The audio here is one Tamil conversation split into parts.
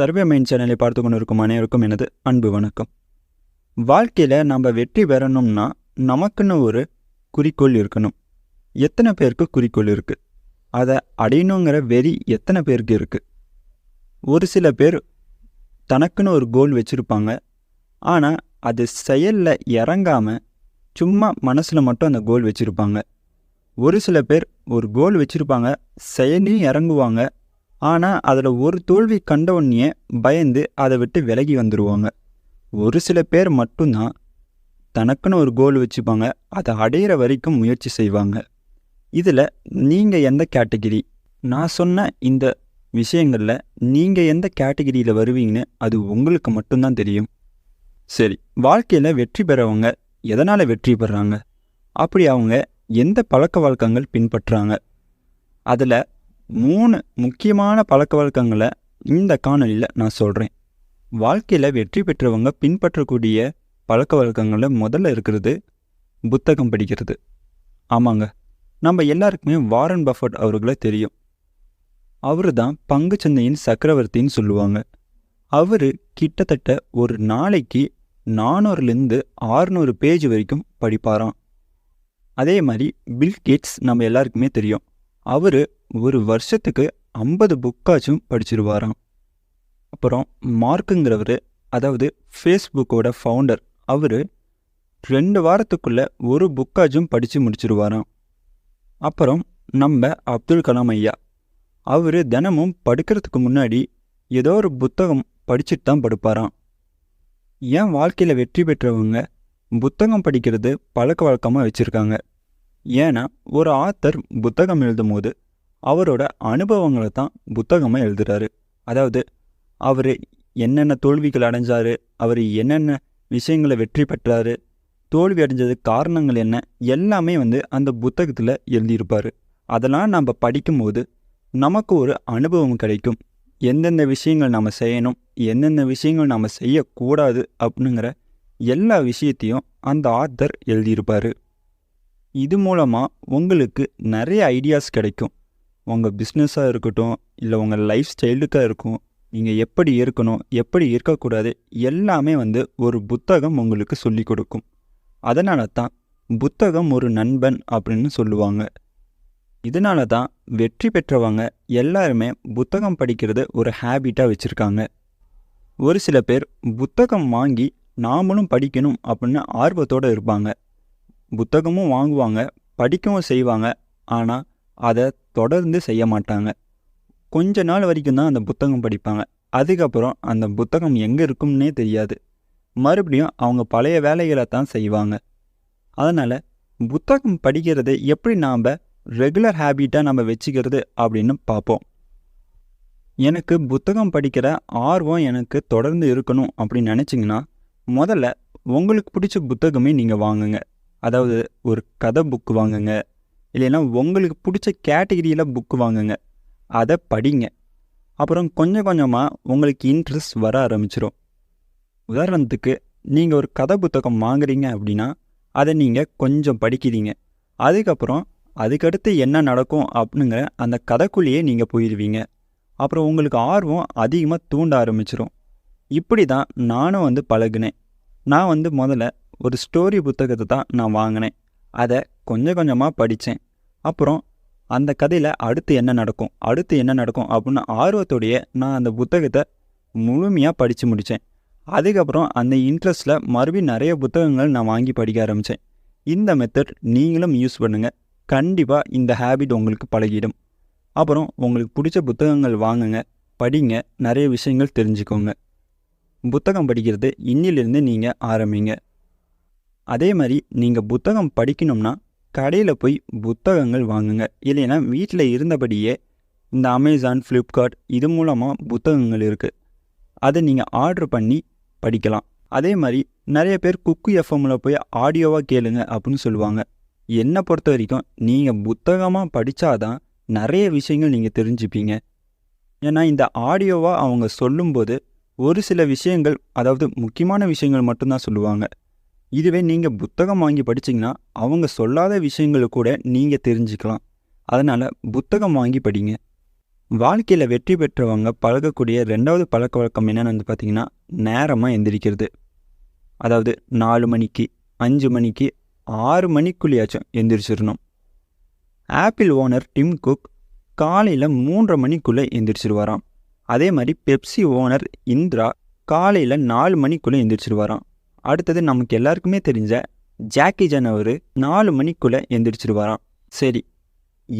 சர்வே மைண்ட் சேனலை பார்த்து கொண்டிருக்கும் அனைவருக்கும் எனது அன்பு வணக்கம். வாழ்க்கையில் நம்ம வெற்றி பெறணும்னா நமக்குன்னு ஒரு குறிக்கோள் இருக்கணும். எத்தனை பேருக்கு குறிக்கோள் இருக்குது? அதை அடையணுங்கிற வெறி எத்தனை பேருக்கு இருக்குது? ஒரு சில பேர் தனக்குன்னு ஒரு கோல் வச்சுருப்பாங்க. ஆனால் அது செயலில் இறங்காமல் சும்மா மனசில் மட்டும் அந்த கோல் வச்சுருப்பாங்க. ஒரு சில பேர் ஒரு கோல் வச்சுருப்பாங்க, செயலையும் இறங்குவாங்க. ஆனால் அதில் ஒரு தோல்வி கண்டவுடனே பயந்து அதை விட்டு விலகி வந்துடுவாங்க. ஒரு சில பேர் மட்டும்தான் தனக்குன்னு ஒரு கோல் வச்சுப்பாங்க, அதை அடையிற வரைக்கும் முயற்சி செய்வாங்க. இதில் நீங்கள் எந்த கேட்டகிரி? நான் சொன்ன இந்த விஷயங்களில் நீங்கள் எந்த கேட்டகிரியில் வருவீங்கன்னு அது உங்களுக்கு மட்டும்தான் தெரியும். சரி, வாழ்க்கையில் வெற்றி பெறவங்க எதனால் வெற்றி பெறாங்க? அப்படி அவங்க எந்த பழக்க வழக்கங்கள் பின்பற்றுறாங்க? அதில் 3 முக்கியமான பழக்க வழக்கங்களை இந்த காணொலியில் நான் சொல்கிறேன். வாழ்க்கையில் வெற்றி பெற்றவங்க பின்பற்றக்கூடிய பழக்க வழக்கங்களில் முதல்ல இருக்கிறது புத்தகம் படிக்கிறது. ஆமாங்க, நம்ம எல்லாருக்குமே வாரன் பஃபட் அவர்களை தெரியும். அவர் தான் பங்குச்சந்தையின் சக்கரவர்த்தின்னு சொல்லுவாங்க. அவர் கிட்டத்தட்ட ஒரு நாளைக்கு 400லேருந்து 600 பேஜ் வரைக்கும் படிப்பாராம். அதே மாதிரி பில் கேட்ஸ் நம்ம எல்லாருக்குமே தெரியும். அவர் ஒரு வருஷத்துக்கு 50 புக்காச்சும் படிச்சிருவாராம். அப்புறம் மார்க்குங்கிறவர், அதாவது ஃபேஸ்புக்கோட ஃபவுண்டர், அவர் 2 வாரத்துக்குள்ளே ஒரு புக்காச்சும் படித்து முடிச்சிருவாராம். அப்புறம் நம்ம அப்துல் கலாம் ஐயா, அவர் தினமும் படுக்கிறதுக்கு முன்னாடி ஏதோ ஒரு புத்தகம் படிச்சுட்டு தான் படுப்பாராம். ஏன் வாழ்க்கையில் வெற்றி பெற்றவங்க புத்தகம் படிக்கிறது பழக்க வழக்கமாக வச்சுருக்காங்க? ஏன்னா ஒரு ஆத்தர் புத்தகம் எழுதும் போது அவரோட அனுபவங்களை தான் புத்தகமாக எழுதுகிறாரு. அதாவது அவர் என்னென்ன தோல்விகள் அடைஞ்சார், அவர் என்னென்ன விஷயங்களை வெற்றி பெற்றார், தோல்வி அடைஞ்சதுக்கு காரணங்கள் என்ன, எல்லாமே அந்த புத்தகத்தில் எழுதியிருப்பார். அதெல்லாம் நம்ம படிக்கும்போது நமக்கு ஒரு அனுபவம் கிடைக்கும். எந்தெந்த விஷயங்கள் நம்ம செய்யணும், எந்தெந்த விஷயங்கள் நம்ம செய்யக்கூடாது அப்படிங்கிற எல்லா விஷயத்தையும் அந்த ஆத்தர் எழுதியிருப்பார். இது மூலமாக உங்களுக்கு நிறைய ஐடியாஸ் கிடைக்கும். உங்கள் பிஸ்னஸாக இருக்கட்டும், இல்லை உங்கள் லைஃப் ஸ்டைலுக்காக இருக்கும், நீங்கள் எப்படி இருக்கணும், எப்படி இருக்கக்கூடாது, எல்லாமே ஒரு புத்தகம் உங்களுக்கு சொல்லி கொடுக்கும். அதனால தான் புத்தகம் ஒரு நண்பன் அப்படின்னு சொல்லுவாங்க. இதனால தான் வெற்றி பெற்றவங்க எல்லாருமே புத்தகம் படிக்கிறது ஒரு ஹேபிட்டாக வச்சுருக்காங்க. ஒரு சில பேர் புத்தகம் வாங்கி நாமளும் படிக்கணும் அப்படின்னு ஆர்வத்தோடு இருப்பாங்க. புத்தகமும் வாங்குவாங்க, படிக்கவும் செய்வாங்க. ஆனால் அதை தொடர்ந்து செய்ய மாட்டாங்க. கொஞ்ச நாள் வரைக்கும் தான் அந்த புத்தகம் படிப்பாங்க. அதுக்கப்புறம் அந்த புத்தகம் எங்கே இருக்கும்னே தெரியாது. மறுபடியும் அவங்க பழைய வேலைகளை தான் செய்வாங்க. அதனால் புத்தகம் படிக்கிறதை எப்படி நாம் ரெகுலர் ஹேபிட்டாக நம்ம வச்சுக்கிறது அப்படின்னு பார்ப்போம். எனக்கு புத்தகம் படிக்கிற ஆர்வம் எனக்கு தொடர்ந்து இருக்கணும் அப்படின்னு நினச்சிங்கன்னா, முதல்ல உங்களுக்கு பிடிச்ச புத்தகமே நீங்கள் வாங்குங்க. அதாவது ஒரு கதை புக்கு வாங்குங்க, இல்லைன்னா உங்களுக்கு பிடிச்ச கேட்டகிரியில் புக்கு வாங்குங்க, அதை படிங்க. அப்புறம் கொஞ்சம் கொஞ்சமாக உங்களுக்கு இன்ட்ரெஸ்ட் வர ஆரம்பிச்சிடும். உதாரணத்துக்கு நீங்கள் ஒரு கதை புத்தகம் வாங்குறீங்க அப்படின்னா அதை நீங்கள் கொஞ்சம் படிக்கிறீங்க. அதுக்கப்புறம் அதுக்கடுத்து என்ன நடக்கும் அப்படிங்கிற அந்த கதைக்குள்ளேயே நீங்கள் போயிடுவீங்க. அப்புறம் உங்களுக்கு ஆர்வம் அதிகமாக தூண்ட ஆரம்பிச்சிடும். இப்படி தான் நானும் பழகினேன். நான் முதல்ல ஒரு ஸ்டோரி புத்தகத்தை தான் நான் வாங்கினேன். அதை கொஞ்சம் கொஞ்சமாக படித்தேன். அப்புறம் அந்த கதையில் அடுத்து என்ன நடக்கும் அப்படின்னு ஆர்வத்தோடையே நான் அந்த புத்தகத்தை முழுமையாக படித்து முடித்தேன். அதுக்கப்புறம் அந்த இன்ட்ரெஸ்ட்டில் மறுபடியும் நிறைய புத்தகங்கள் நான் வாங்கி படிக்க ஆரம்பித்தேன். இந்த மெத்தட் நீங்களும் யூஸ் பண்ணுங்கள். கண்டிப்பாக இந்த ஹேபிட் உங்களுக்கு பழகிடும். அப்புறம் உங்களுக்கு பிடிச்ச புத்தகங்கள் வாங்குங்க, படிங்க, நிறைய விஷயங்கள் தெரிஞ்சுக்கோங்க. புத்தகம் படிக்கிறது இன்னிலிருந்து நீங்கள் ஆரம்பிங்க. அதே மாதிரி நீங்கள் புத்தகம் படிக்கணும்னா கடையில் போய் புத்தகங்கள் வாங்குங்க. இல்லைன்னா வீட்டில் இருந்தபடியே இந்த அமேசான், ஃப்ளிப்கார்ட் இது மூலமாக புத்தகங்கள் இருக்குது. அதை நீங்கள் ஆர்டர் பண்ணி படிக்கலாம். அதே மாதிரி நிறைய பேர் குக்கு எஃப்எம்மில் போய் ஆடியோவாக கேளுங்க அப்படின்னு சொல்லுவாங்க. என்னை பொறுத்த வரைக்கும் நீங்கள் புத்தகமாக படித்தாதான் நிறைய விஷயங்கள் நீங்கள் தெரிஞ்சுப்பீங்க. ஏன்னா இந்த ஆடியோவாக அவங்க சொல்லும்போது ஒரு சில விஷயங்கள், அதாவது முக்கியமான விஷயங்கள் மட்டும்தான் சொல்லுவாங்க. இதுவே நீங்கள் புத்தகம் வாங்கி படிச்சிங்கன்னா அவங்க சொல்லாத விஷயங்களை கூட நீங்கள் தெரிஞ்சுக்கலாம். அதனால் புத்தகம் வாங்கி படிங்க. வாழ்க்கையில் வெற்றி பெற்றவங்க பழகக்கூடிய 2வது பழக்கவழக்கம் என்னென்னு பார்த்தீங்கன்னா, நேரமாக எந்திரிக்கிறது. அதாவது 4 மணிக்கு, 5 மணிக்கு, 6 மணிக்குள்ளேயாச்சும் எந்திரிச்சிடணும். ஆப்பிள் ஓனர் டிம் குக் காலையில் 3:30 மணிக்குள்ளே எந்திரிச்சிருவாராம். அதே மாதிரி பெப்சி ஓனர் இந்திரா காலையில் 4 மணிக்குள்ளே எந்திரிச்சிருவாராம். அடுத்தது நமக்கு எல்லாருக்குமே தெரிஞ்ச ஜாக்கி சான் அவர் 4 மணிக்குள்ளே எந்திரிச்சிருவாராம். சரி,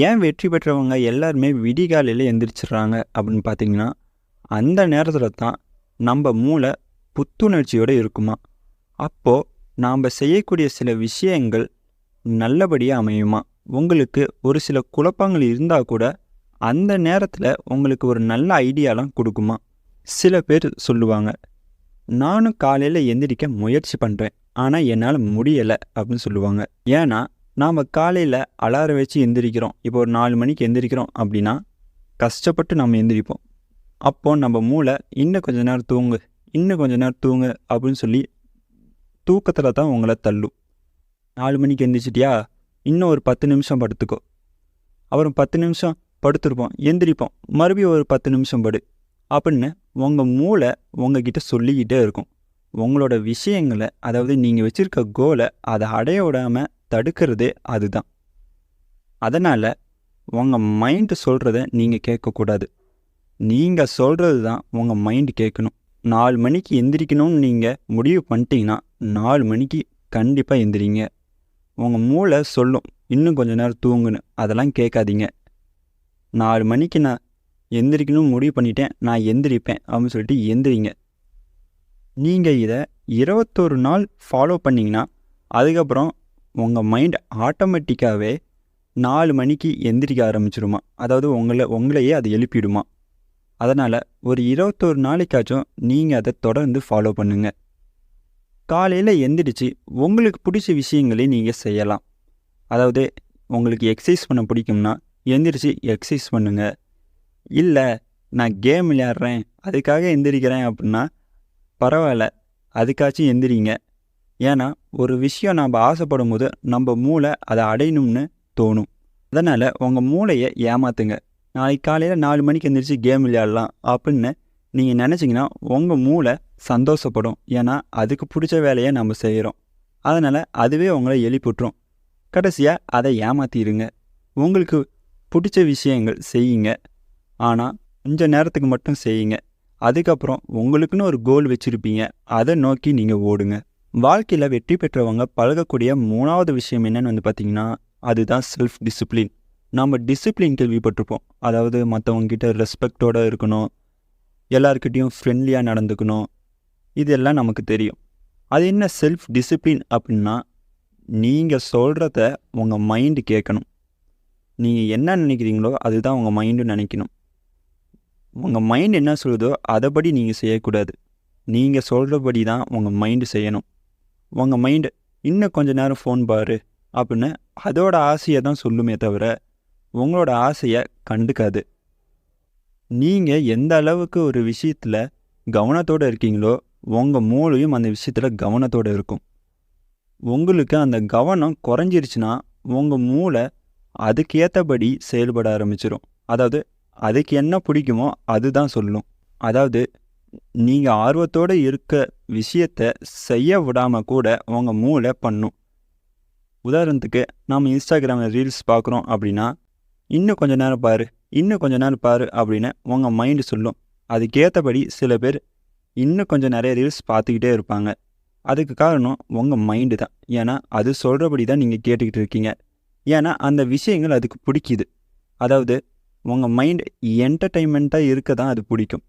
ஏன் வெற்றி பெற்றவங்க எல்லாருமே விடிகாலையில் எந்திரிச்சிடுறாங்க அப்படின்னு பார்த்தீங்கன்னா, அந்த நேரத்தில் தான் நம்ம மூளை புத்துணர்ச்சியோடு இருக்குமா. அப்போது நாம் செய்யக்கூடிய சில விஷயங்கள் நல்லபடியாக அமையுமா. உங்களுக்கு ஒரு சில குழப்பங்கள் இருந்தால் கூட அந்த நேரத்தில் உங்களுக்கு ஒரு நல்ல ஐடியாலாம் கொடுக்குமா. சில பேர் சொல்லுவாங்க, நானும் காலையில் எந்திரிக்க முயற்சி பண்ணுறேன், ஆனால் என்னால் முடியலை அப்படின்னு சொல்லுவாங்க. ஏன்னா நாம் காலையில் அலாரம் வச்சு எந்திரிக்கிறோம். இப்போ ஒரு 4 மணிக்கு எந்திரிக்கிறோம் அப்படின்னா கஷ்டப்பட்டு நம்ம எந்திரிப்போம். அப்போது நம்ம மூளை இன்னும் கொஞ்ச நேரம் தூங்கு, இன்னும் கொஞ்ச நேரம் தூங்கு அப்படின்னு சொல்லி தூக்கத்தில் தான் உங்களை தள்ளும். 4 மணிக்கு எந்திரிச்சிட்டியா, இன்னும் ஒரு 10 நிமிஷம் படுத்துக்கோ. அப்புறம் 10 நிமிஷம் படுத்துருப்போம், எந்திரிப்போம், மறுபடியும் ஒரு 10 நிமிஷம் படு அப்படின்னு உங்கள் மூளை உங்ககிட்ட சொல்லிக்கிட்டே இருக்கும். உங்களோட விஷயங்களை, அதாவது நீங்கள் வச்சுருக்க கோலை அதை அடைய விடாமல் தடுக்கிறதே அதுதான். அதனால் உங்கள் மைண்டு சொல்கிறத நீங்கள் கேட்கக்கூடாது. நீங்கள் சொல்கிறது தான் உங்கள் மைண்டு கேட்கணும். 4 மணிக்கு எந்திரிக்கணும்னு நீங்கள் முடிவு பண்ணிட்டீங்கன்னா 4 மணிக்கு கண்டிப்பாக எந்திரிங்க. உங்கள் மூளை சொல்லும் இன்னும் கொஞ்சம் நேரம் தூங்குன்னு, அதெல்லாம் கேட்காதீங்க. 4 மணிக்கு நான் எந்திரிக்கணும்னு முடிவு பண்ணிட்டேன், நான் எந்திரிப்பேன் அப்படின்னு சொல்லிட்டு எந்திரிங்க. நீங்கள் இதை 21 நாள் ஃபாலோ பண்ணிங்கன்னா அதுக்கப்புறம் உங்கள் மைண்ட் ஆட்டோமேட்டிக்காகவே 4 மணிக்கு எந்திரிக்க ஆரம்பிச்சிடுமா. அதாவது உங்களையே அது எழுப்பிடுமா. அதனால் ஒரு 21 நாளைக்காச்சும் நீங்கள் அதை தொடர்ந்து ஃபாலோ பண்ணுங்கள். காலையில் எந்திரிச்சு உங்களுக்கு பிடிச்ச விஷயங்களே நீங்கள் செய்யலாம். அதாவது உங்களுக்கு எக்ஸசைஸ் பண்ண பிடிக்கும்னா எந்திரிச்சு எக்ஸசைஸ் பண்ணுங்கள். இல்லை நான் கேம் விளையாடுறேன் அதுக்காக எந்திரிக்கிறேன் அப்படின்னா பரவாயில்ல, அதுக்காச்சும் எந்திரிங்க. ஏன்னா ஒரு விஷயம் நம்ம ஆசைப்படும் போது நம்ம மூளை அதை அடையணும்னு தோணும். அதனால் உங்கள் மூளையை ஏமாற்றுங்க. நாளைக்கு காலையில் 4 மணிக்கு எந்திரிச்சு கேம் விளையாடலாம் அப்படின்னு நீங்கள் நினச்சிங்கன்னா உங்கள் மூளை சந்தோஷப்படும். ஏன்னா அதுக்கு பிடிச்ச வேலையை நம்ம செய்கிறோம். அதனால் அதுவே உங்களை எழுப்பிட்டுரும். கடைசியாக அதை ஏமாற்றிடுங்க. உங்களுக்கு பிடிச்ச விஷயங்கள் செய்யுங்க, ஆனால் கொஞ்சம் நேரத்துக்கு மட்டும் செய்யுங்க. அதுக்கப்புறம் உங்களுக்குன்னு ஒரு கோல் வச்சுருப்பீங்க, அதை நோக்கி நீங்கள் ஓடுங்க. வாழ்க்கையில் வெற்றி பெற்றவங்க பழகக்கூடிய 3வது விஷயம் என்னென்னு பார்த்தீங்கன்னா, அதுதான் செல்ஃப் டிசிப்ளின். நம்ம டிசிப்ளின் கேள்விப்பட்டிருப்போம். அதாவது மற்றவங்ககிட்ட ரெஸ்பெக்டோடு இருக்கணும், எல்லாருக்கிட்டையும் ஃப்ரெண்ட்லியாக நடந்துக்கணும், இதெல்லாம் நமக்கு தெரியும். அது என்ன செல்ஃப் டிசிப்ளின் அப்படின்னா, நீங்கள் சொல்கிறத உங்கள் மைண்டு கேட்கணும். நீங்கள் என்ன நினைக்கிறீங்களோ அதுதான் உங்கள் மைண்டு நினைக்கணும். உங்கள் மைண்டு என்ன சொல்லுதோ அதைப்படி நீங்கள் செய்யக்கூடாது. நீங்கள் சொல்கிறபடி தான் உங்கள் மைண்டு செய்யணும். உங்கள் மைண்டு இன்னும் கொஞ்சம் நேரம் ஃபோன் பாரு அப்படின்னு அதோட ஆசையை தான் சொல்லுமே தவிர உங்களோட ஆசையை கண்டுக்காது. நீங்கள் எந்த அளவுக்கு ஒரு விஷயத்தில் கவனத்தோடு இருக்கீங்களோ உங்கள் மூளையும் அந்த விஷயத்தில் கவனத்தோடு இருக்கும். உங்களுக்கு அந்த கவனம் குறைஞ்சிருச்சுன்னா உங்கள் மூளை அதுக்கு ஏற்றபடி செயல்பட ஆரம்பிச்சிடும். அதாவது அதுக்கு என்ன பிடிக்குமோ அதுதான் சொல்லும். அதாவது நீங்கள் ஆர்வத்தோடு இருக்க விஷயத்தை செய்ய விடாமல் கூட உங்கள் மூளை பண்ணும். உதாரணத்துக்கு நம்ம இன்ஸ்டாகிராமில் ரீல்ஸ் பார்க்குறோம் அப்படின்னா இன்னும் கொஞ்சம் நேரம் பாரு, இன்னும் கொஞ்சம் நேரம் பாரு அப்படின்னு உங்கள் மைண்டு சொல்லும். அதுக்கேற்றபடி சில பேர் இன்னும் கொஞ்சம் நிறைய ரீல்ஸ் பார்த்துக்கிட்டே இருப்பாங்க. அதுக்கு காரணம் உங்கள் மைண்டு தான். ஏன்னா அது சொல்கிறபடி தான் நீங்கள் கேட்டுக்கிட்டு இருக்கீங்க. ஏன்னா அந்த விஷயங்கள் அதுக்கு பிடிக்குது. அதாவது உங்கள் மைண்ட் என்டர்டெயின்மெண்ட்டாக இருக்க தான் அது பிடிக்கும்.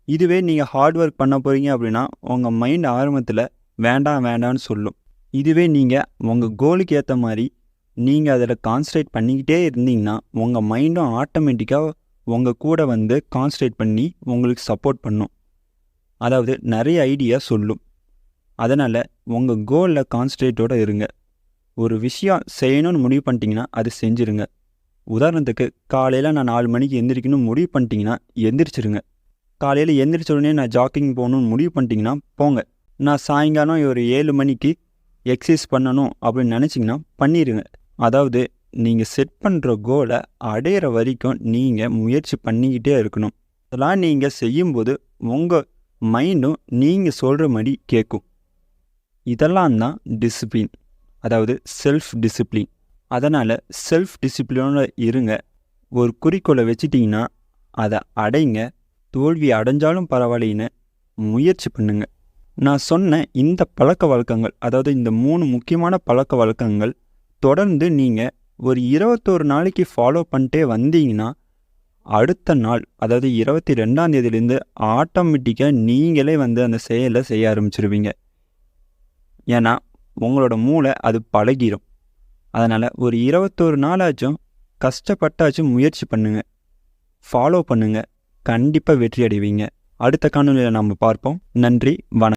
இதுவே நீங்கள் ஹார்ட் ஒர்க் பண்ண போகிறீங்க அப்படின்னா உங்கள் மைண்ட் ஆரம்பத்தில் வேண்டாம் வேண்டாம்னு சொல்லும். இதுவே நீங்கள் உங்கள் கோலுக்கு ஏற்ற மாதிரி நீங்கள் அதில் கான்சன்ட்ரேட் பண்ணிக்கிட்டே இருந்தீங்கன்னா உங்கள் மைண்டும் ஆட்டோமேட்டிக்காக உங்கள் கூட வந்து கான்சன்ட்ரேட் பண்ணி உங்களுக்கு சப்போர்ட் பண்ணும். அதாவது நிறைய ஐடியா சொல்லும். அதனால் உங்கள் கோலில் கான்சன்ட்ரேட்டோடு இருங்க. ஒரு விஷயம் செய்யணும்னு முடிவு பண்ணிட்டீங்கன்னா அது செஞ்சுருங்க. உதாரணத்துக்கு காலையில் நான் 4 மணிக்கு எந்திரிக்கணும்னு முடிவு பண்ணிட்டீங்கன்னா எந்திரிச்சிருங்க. காலையில் எந்திரிச்ச உடனே நான் ஜாக்கிங் போகணுன்னு முடிவு பண்ணிட்டீங்கன்னா போங்க. நான் சாயங்காலம் ஒரு 7 மணிக்கு எக்ஸசைஸ் பண்ணணும் அப்படின்னு நினச்சிங்கன்னா பண்ணிடுங்க. அதாவது நீங்கள் செட் பண்ணுற கோலை அடையிற வரைக்கும் நீங்கள் முயற்சி பண்ணிக்கிட்டே இருக்கணும். இதெல்லாம் நீங்கள் செய்யும்போது உங்கள் மைண்டும் நீங்கள் சொல்கிற மாதிரி கேட்கும். இதெல்லாம் தான் டிசிப்ளின், அதாவது செல்ஃப் டிசிப்ளின். அதனால் செல்ஃப் டிசிப்ளினோட இருங்க. ஒரு குறிக்கோளை வச்சிட்டிங்கன்னா அதை அடைங்க. தோல்வி அடைஞ்சாலும் பரவாயில்லைன்னு முயற்சி பண்ணுங்க. நான் சொன்ன இந்த பழக்க வழக்கங்கள், அதாவது இந்த 3 முக்கியமான பழக்க வழக்கங்கள் தொடர்ந்து நீங்கள் ஒரு 21 நாளைக்கு ஃபாலோ பண்ணிட்டே வந்தீங்கன்னா அடுத்த நாள், அதாவது 22ஆம் தேதியிலேருந்து ஆட்டோமேட்டிக்காக நீங்களே அந்த செயலை செய்ய ஆரம்பிச்சிருவீங்க. ஏன்னா உங்களோட மூளை அது பழகிடும். அதனால் ஒரு 21 நாளாச்சும் கஷ்டப்பட்டாச்சும் முயற்சி பண்ணுங்க, ஃபாலோ பண்ணுங்க. கண்டிப்பாக வெற்றி அடைவீங்க. அடுத்த காணொலியில் நாம் பார்ப்போம். நன்றி, வணக்கம்.